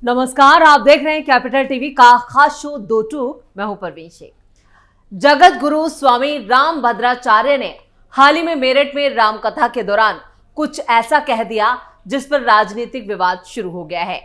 नमस्कार, आप देख रहे हैं कैपिटल टीवी का खास शो दो टूक। मैं हूं परवीन शेख। जगत गुरु स्वामी रामभद्राचार्य ने हाल ही में मेरठ में रामकथा के दौरान कुछ ऐसा कह दिया जिस पर राजनीतिक विवाद शुरू हो गया है।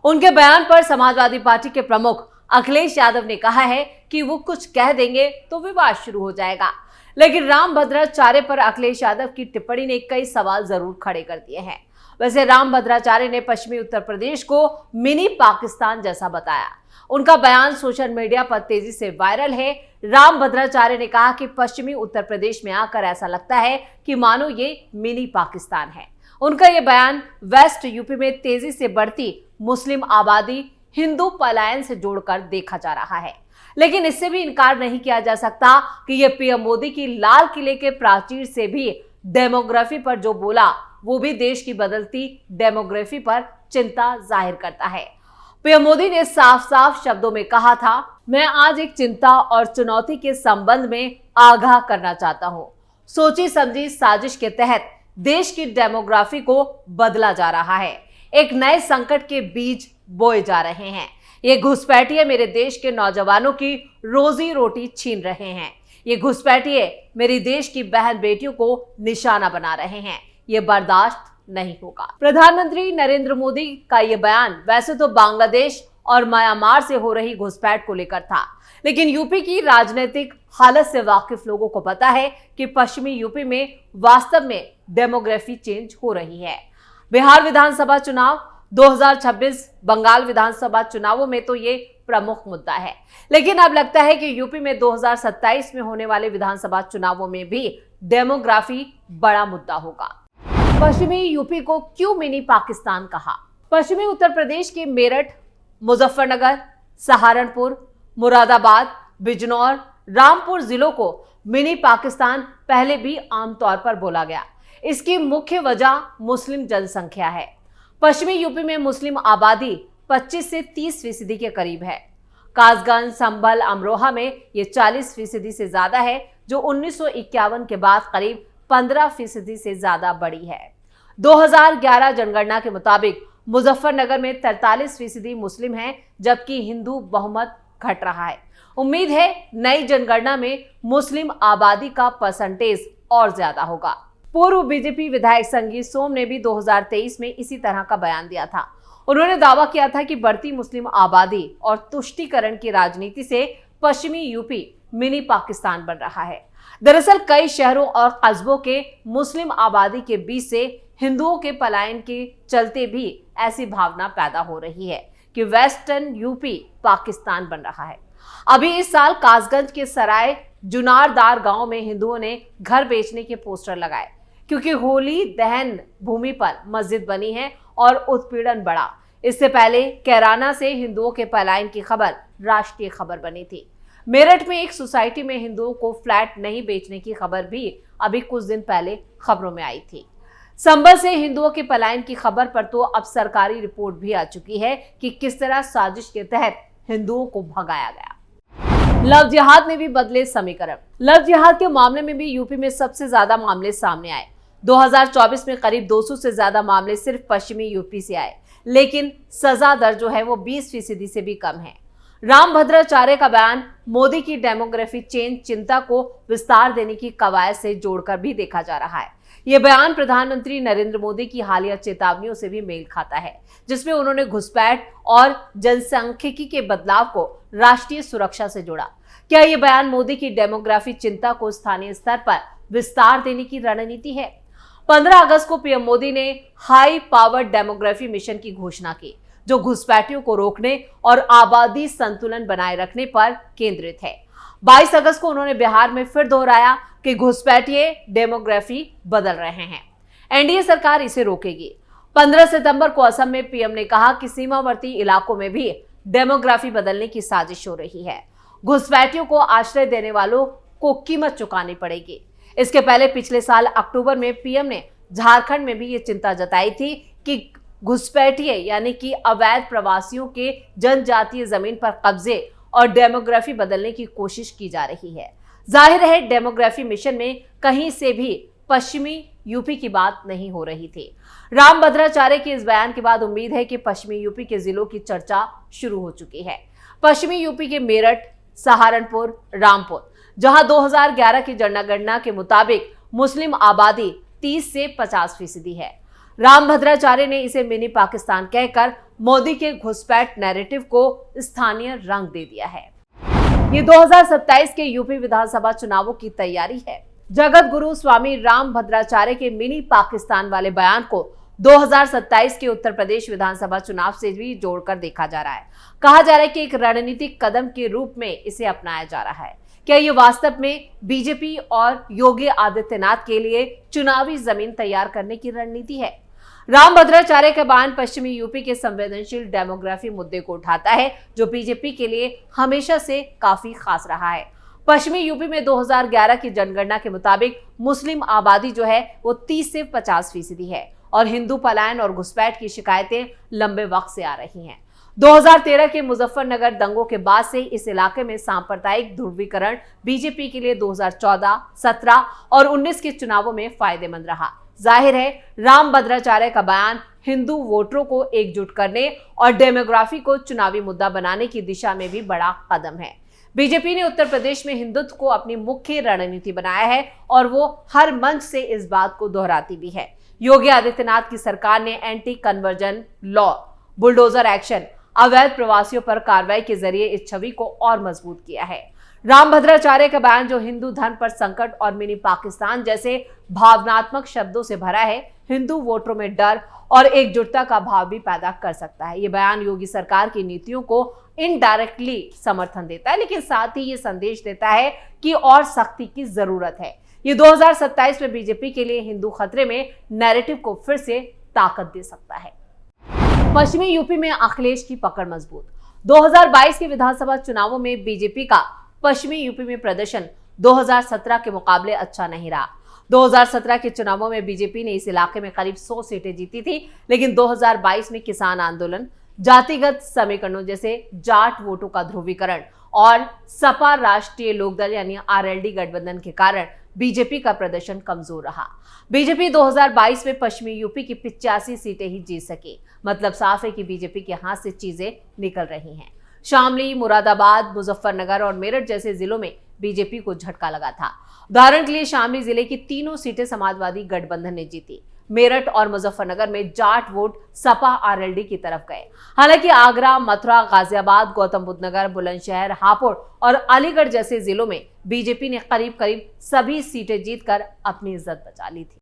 उनके बयान पर समाजवादी पार्टी के प्रमुख अखिलेश यादव ने कहा है कि वो कुछ कह देंगे तो विवाद शुरू हो जाएगा। लेकिन रामभद्राचार्य पर अखिलेश यादव की टिप्पणी ने कई सवाल जरूर खड़े कर दिए हैं। वैसे रामभद्राचार्य ने पश्चिमी उत्तर प्रदेश को मिनी पाकिस्तान जैसा बताया। उनका बयान सोशल मीडिया पर तेजी से वायरल है। रामभद्राचार्य ने कहा कि पश्चिमी उत्तर प्रदेश में आकर ऐसा लगता है कि मानो ये मिनी पाकिस्तान है। उनका ये बयान वेस्ट यूपी में तेजी से बढ़ती मुस्लिम आबादी, हिंदू पलायन से जोड़कर देखा जा रहा है। लेकिन इससे भी इनकार नहीं किया जा सकता कि यह पीएम मोदी की लाल किले के प्राचीर से भी डेमोग्राफी पर जो बोला वो भी देश की बदलती डेमोग्राफी पर चिंता जाहिर करता है। पीएम मोदी ने साफ साफ शब्दों में कहा था, मैं आज एक चिंता और चुनौती के संबंध में आगाह करना चाहता हूं। सोची समझी साजिश के तहत देश की डेमोग्राफी को बदला जा रहा है। एक नए संकट के बीज बोए जा रहे हैं। ये घुसपैठिए मेरे देश के नौजवानों की रोजी रोटी छीन रहे हैं। ये घुसपैठिए मेरी देश की बहन बेटियों को निशाना बना रहे हैं। ये बर्दाश्त नहीं होगा। प्रधानमंत्री नरेंद्र मोदी का ये बयान वैसे तो बांग्लादेश और म्यांमार से हो रही घुसपैठ को लेकर था, लेकिन यूपी की राजनीतिक हालत से वाकिफ लोगों को पता है कि पश्चिमी यूपी में वास्तव में डेमोग्राफी चेंज हो रही है। बिहार विधानसभा चुनाव 2026, बंगाल विधानसभा चुनावों में तो ये प्रमुख मुद्दा है, लेकिन अब लगता है कि यूपी में 2027 में होने वाले विधानसभा चुनावों में भी डेमोग्राफी बड़ा मुद्दा होगा। पश्चिमी यूपी को क्यों मिनी पाकिस्तान कहा? पश्चिमी उत्तर प्रदेश के मेरठ, मुजफ्फरनगर, सहारनपुर, मुरादाबाद, बिजनौर, रामपुर जिलों को मिनी पाकिस्तान पहले भी आमतौर पर बोला गया। इसकी मुख्य वजह मुस्लिम जनसंख्या है। पश्चिमी यूपी में मुस्लिम आबादी 25 से 30% के करीब है। कासगंज, संभल, अमरोहा में ये 40% से ज्यादा है, जो 1951 के बाद करीब 15% से ज्यादा बढ़ी है। 2011 जनगणना के मुताबिक मुजफ्फरनगर में 43% मुस्लिम हैं, जबकि हिंदू बहुमत घट रहा है। उम्मीद है नई जनगणना में मुस्लिम आबादी का परसेंटेज और ज्यादा होगा। पूर्व बीजेपी विधायक संगीत सोम ने भी 2023 में इसी तरह का बयान दिया था। उन्होंने दावा किया था कि बढ़ती मुस्लिम आबादी और तुष्टीकरण की राजनीति से पश्चिमी यूपी मिनी पाकिस्तान बन रहा है। दरअसल कई शहरों और कस्बों के मुस्लिम आबादी के बीच से हिंदुओं के पलायन के चलते भी ऐसी भावना पैदा हो रही है कि वेस्टर्न यूपी पाकिस्तान बन रहा है। अभी इस साल कासगंज के सराय जुनारदार गांव में हिंदुओं ने घर बेचने के पोस्टर लगाए, क्योंकि होली दहन भूमि पर मस्जिद बनी है और उत्पीड़न बढ़ा। इससे पहले कैराना से हिंदुओं के पलायन की खबर राष्ट्रीय खबर बनी थी। मेरठ में एक सोसाइटी में हिंदुओं को फ्लैट नहीं बेचने की खबर भी अभी कुछ दिन पहले खबरों में आई थी। संभल से हिंदुओं के पलायन की खबर पर तो अब सरकारी रिपोर्ट भी आ चुकी है कि किस तरह साजिश के तहत हिंदुओं को भगाया गया। लव जिहाद ने भी बदले समीकरण। लव जिहाद के मामले में भी यूपी में सबसे ज्यादा मामले सामने आए। 2024 में करीब 200 से ज्यादा मामले सिर्फ पश्चिमी यूपी से आए, लेकिन सजा दर जो है वो 20% से भी कम है। रामभद्राचार्य का बयान मोदी की डेमोग्राफी चेंज चिंता को विस्तार देने की कवायद से जोड़कर भी देखा जा रहा है। यह बयान प्रधानमंत्री नरेंद्र मोदी की हालिया चेतावनियों से भी मेल खाता है, जिसमें उन्होंने घुसपैठ और जनसांख्यिकी के बदलाव को राष्ट्रीय सुरक्षा से जोड़ा। क्या यह बयान मोदी की डेमोग्राफी चिंता को स्थानीय स्तर पर विस्तार देने की रणनीति है? 15 अगस्त को पीएम मोदी ने हाई पावर डेमोग्राफी मिशन की घोषणा की, जो घुसपैठियों को रोकने और आबादी संतुलन बनाए रखने पर केंद्रित है। 22 अगस्त को उन्होंने बिहार में फिर दोहराया कि घुसपैठिए डेमोग्राफी बदल रहे हैं, एनडीए सरकार इसे रोकेगी। 15 सितंबर को असम में पीएम ने कहा कि सीमावर्ती इलाकों में भी डेमोग्राफी बदलने की साजिश हो रही है। घुसपैठियों को आश्रय देने वालों को कीमत चुकानी पड़ेगी। इसके पहले पिछले साल अक्टूबर में पीएम ने झारखंड में भी ये चिंता जताई थी कि घुसपैठिए यानी कि अवैध प्रवासियों के जनजातीय जमीन पर कब्जे और डेमोग्राफी बदलने की कोशिश की जा रही है। जाहिर है डेमोग्राफी मिशन में कहीं से भी पश्चिमी यूपी की बात नहीं हो रही थी। राम भद्राचार्य के इस बयान के बाद उम्मीद है कि पश्चिमी यूपी के जिलों की चर्चा शुरू हो चुकी है। पश्चिमी यूपी के मेरठ, सहारनपुर, रामपुर, जहां 2011 की जनगणना के मुताबिक मुस्लिम आबादी 30 से 50% है। राम भद्राचार्य ने इसे मिनी पाकिस्तान कहकर मोदी के घुसपैठ नैरेटिव को स्थानीय रंग दे दिया है। ये 2027 के यूपी विधानसभा चुनावों की तैयारी है। जगत गुरु स्वामी राम भद्राचार्य के मिनी पाकिस्तान वाले बयान को 2027 के उत्तर प्रदेश विधानसभा चुनाव से भी जोड़कर देखा जा रहा है। कहा जा रहा है कि एक रणनीतिक कदम के रूप में इसे अपनाया जा रहा है। क्या ये वास्तव में बीजेपी और योगी आदित्यनाथ के लिए चुनावी जमीन तैयार करने की रणनीति है? राम भद्राचार्य का बयान पश्चिमी यूपी के संवेदनशील डेमोग्राफी मुद्दे को उठाता है, जो बीजेपी के लिए हमेशा से काफी खास रहा है। पश्चिमी यूपी में 2011 की जनगणना के मुताबिक मुस्लिम आबादी जो है वो 30 से 50% है और हिंदू पलायन और घुसपैठ की शिकायतें लंबे वक्त से आ रही हैं। 2013 के मुजफ्फरनगर दंगों के बाद से इस इलाके में सांप्रदायिक ध्रुवीकरण बीजेपी के लिए 2014, 17 और 19 के चुनावों में फायदेमंद रहा। जाहिर है राम भद्राचार्य का बयान हिंदू वोटरों को एकजुट करने और डेमोग्राफी को चुनावी मुद्दा बनाने की दिशा में भी बड़ा कदम है। बीजेपी ने उत्तर प्रदेश में हिंदुत्व को अपनी मुख्य रणनीति बनाया है और वो हर मंच से इस बात को दोहराती भी है। योगी आदित्यनाथ की सरकार ने anti conversion law, bulldozer action, अवैध प्रवासियों पर कार्रवाई के जरिए इस छवि को और मजबूत किया है। राम भद्राचार्य का बयान जो हिंदू धर्म पर संकट और मिनी पाकिस्तान जैसे भावनात्मक शब्दों से भरा है, हिंदू वोटरों में डर और एकजुटता का भाव भी पैदा कर सकता है। ये बयान योगी सरकार की नीतियों को इनडायरेक्टली समर्थन देता है, लेकिन साथ ही ये संदेश देता है कि और सख्ती की जरूरत है। ये 2027 में बीजेपी के लिए हिंदू खतरे में नैरेटिव को फिर से ताकत दे सकता है। पश्चिमी यूपी में अखिलेश की पकड़ मजबूत। 2022 के विधानसभा चुनावों में बीजेपी का पश्चिमी यूपी में प्रदर्शन 2017 के मुकाबले अच्छा नहीं रहा। 2017 के चुनावों में बीजेपी ने इस इलाके में करीब 100 सीटें जीती थी, लेकिन 2022 में किसान आंदोलन, जातिगत समीकरणों जैसे जाट वोटों का ध्रुवीकरण और सपा राष्ट्रीय लोकदल यानी आरएलडी गठबंधन के कारण बीजेपी का प्रदर्शन कमजोर रहा। बीजेपी 2022 में पश्चिमी यूपी की 85 सीटें ही जीत सकी। मतलब साफ है कि बीजेपी के हाथ से चीजें निकल रही हैं। शामली, मुरादाबाद, मुजफ्फरनगर और मेरठ जैसे जिलों में बीजेपी को झटका लगा था। उदाहरण के लिए शामली जिले की 3 सीटें समाजवादी गठबंधन ने जीती। मेरठ और मुजफ्फरनगर में जाट वोट सपा आरएलडी की तरफ गए। हालांकि आगरा, मथुरा, गाजियाबाद, गौतम बुद्ध नगर, बुलंदशहर, हापुड़ और अलीगढ़ जैसे जिलों में बीजेपी ने करीब करीब सभी सीटें जीतकर अपनी इज्जत बचा ली थी।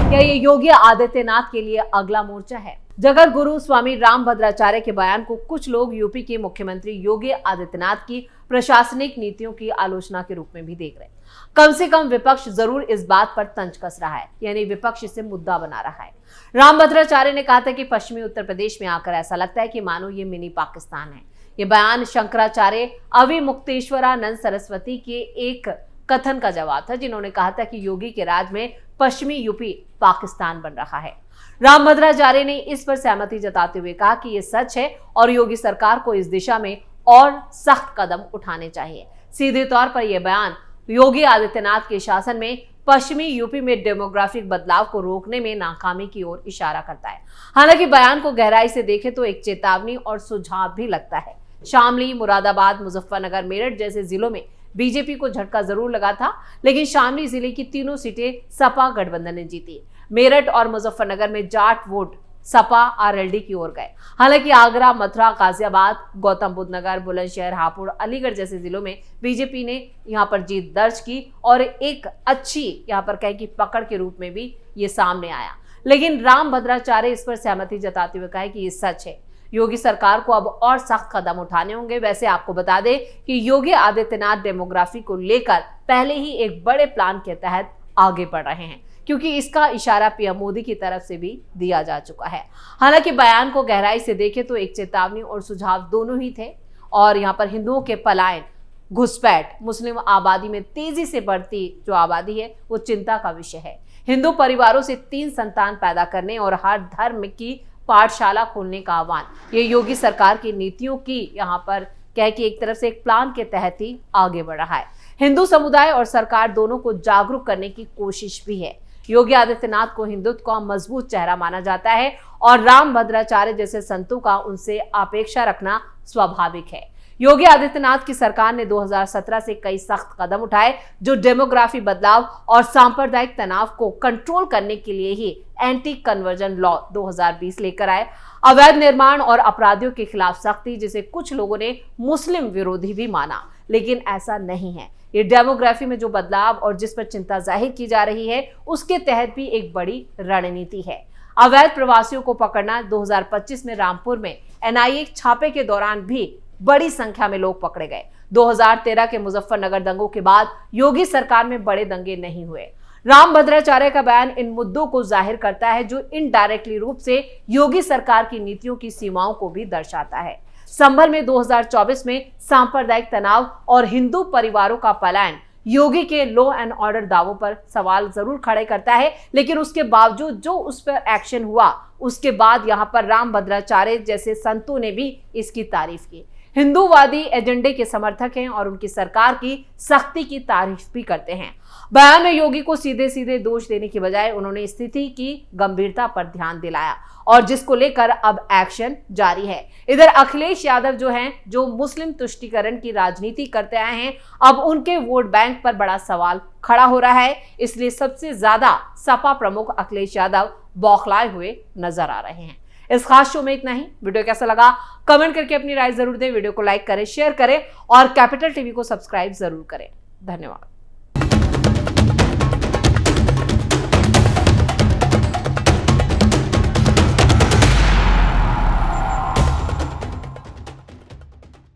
क्या ये योगी आदित्यनाथ के लिए अगला मोर्चा है? जगत गुरु स्वामी राम भद्राचार्य के बयान को कुछ लोग यूपी के मुख्यमंत्री योगी आदित्यनाथ की प्रशासनिक नीतियों की आलोचना के रूप में भी देख रहे हैं। कम से कम विपक्ष जरूर इस बात पर तंज कस रहा है, यानी विपक्ष इसे मुद्दा बना रहा है। राम भद्राचार्य ने कहा था कि पश्चिमी उत्तर प्रदेश में आकर ऐसा लगता है कि मानो ये मिनी पाकिस्तान है। ये बयान शंकराचार्य अविमुक्तेश्वरानंद सरस्वती के एक कथन का जवाब था, जिन्होंने कहा था कि योगी के राज में पश्चिमी यूपी पाकिस्तान बन रहा है। राम भद्राचार्य ने इस पर सहमति जताते हुए कहा कि यह सच है और योगी सरकार को इस दिशा में और सख्त कदम उठाने चाहिए। सीधे तौर पर यह बयान योगी आदित्यनाथ के शासन में पश्चिमी यूपी में डेमोग्राफिक बदलाव को रोकने में नाकामी की ओर इशारा करता है। हालांकि बयान को गहराई से देखें तो एक चेतावनी और सुझाव भी लगता है। शामली, मुरादाबाद, मुजफ्फरनगर, मेरठ जैसे जिलों में बीजेपी को झटका जरूर लगा था, लेकिन शामली जिले की 3 सीटें सपा गठबंधन ने जीती। मेरठ और मुजफ्फरनगर में जाट वोट सपा आरएलडी की ओर गए। हालांकि आगरा, मथुरा, गाजियाबाद, गौतम बुद्ध नगर, बुलंदशहर, हापुड़, अलीगढ़ जैसे जिलों में बीजेपी ने यहां पर जीत दर्ज की और एक अच्छी यहां पर कहें कि पकड़ के रूप में भी ये सामने आया। लेकिन राम भद्राचार्य इस पर सहमति जताते हुए कहा कि ये सच है, योगी सरकार को अब और सख्त कदम उठाने होंगे। वैसे आपको बता दें कि योगी आदित्यनाथ डेमोग्राफी को लेकर पहले ही एक बड़े प्लान के तहत आगे बढ़ रहे हैं, क्योंकि इसका इशारा पीएम मोदी की तरफ से भी दिया जा चुका है। हालांकि बयान को गहराई से देखें तो एक चेतावनी और सुझाव दोनों ही थे और यहाँ पर हिंदुओं के पलायन, घुसपैठ, मुस्लिम आबादी में तेजी से बढ़ती जो आबादी है वो चिंता का विषय है। हिंदू परिवारों से 3 संतान पैदा करने और हर धर्म की पाठशाला खोलने का आह्वान, ये योगी सरकार की नीतियों की यहाँ पर कह कि एक तरफ से एक प्लान के तहत ही आगे बढ़ रहा है। हिंदू समुदाय और सरकार दोनों को जागरूक करने की कोशिश भी है। योगी आदित्यनाथ को हिंदुत्व का मजबूत चेहरा माना जाता है और रामभद्राचार्य जैसे संतों का उनसे अपेक्षा रखना स्वाभाविक है। योगी आदित्यनाथ की सरकार ने 2017 से कई सख्त कदम उठाए जो डेमोग्राफी बदलाव और सांप्रदायिक तनाव को कंट्रोल करने के लिए ही एंटी कन्वर्जन लॉ 2020 लेकर आए। अवैध निर्माण और अपराधियों के खिलाफ सख्ती, जिसे कुछ लोगों ने मुस्लिम विरोधी भी माना, लेकिन ऐसा नहीं है। ये डेमोग्राफी में जो बदलाव और जिस पर चिंता जाहिर की जा रही है उसके तहत भी एक बड़ी रणनीति है। अवैध प्रवासियों को पकड़ना। 2025 में रामपुर में एनआईए छापे के दौरान भी बड़ी संख्या में लोग पकड़े गए। 2013 के मुजफ्फरनगर दंगों के बाद योगी सरकार में बड़े दंगे नहीं हुए। रामभद्राचार्य का बयान इन मुद्दों को जाहिर करता है जो इनडायरेक्टली रूप से योगी सरकार की नीतियों की सीमाओं को भी दर्शाता है। संभल में 2024 में सांप्रदायिक तनाव और हिंदू परिवारों का पलायन योगी के लॉ एंड ऑर्डर दावों पर सवाल जरूर खड़े करता है, लेकिन उसके बावजूद जो उस पर एक्शन हुआ उसके बाद यहां पर रामभद्राचार्य जैसे संतों ने भी इसकी तारीफ की। हिंदूवादी एजेंडे के समर्थक हैं और उनकी सरकार की सख्ती की तारीफ भी करते हैं। बयान में योगी को सीधे सीधे दोष देने की बजाय उन्होंने स्थिति की गंभीरता पर ध्यान दिलाया और जिसको लेकर अब एक्शन जारी है। इधर अखिलेश यादव जो मुस्लिम तुष्टीकरण की राजनीति करते आए हैं, अब उनके वोट बैंक पर बड़ा सवाल खड़ा हो रहा है। इसलिए सबसे ज्यादा सपा प्रमुख अखिलेश यादव बौखलाए हुए नजर आ रहे हैं। इस खास शो में इतना ही। वीडियो कैसा लगा कमेंट करके अपनी राय जरूर दें। वीडियो को लाइक करें, शेयर करें और कैपिटल टीवी को सब्सक्राइब जरूर करें। धन्यवाद।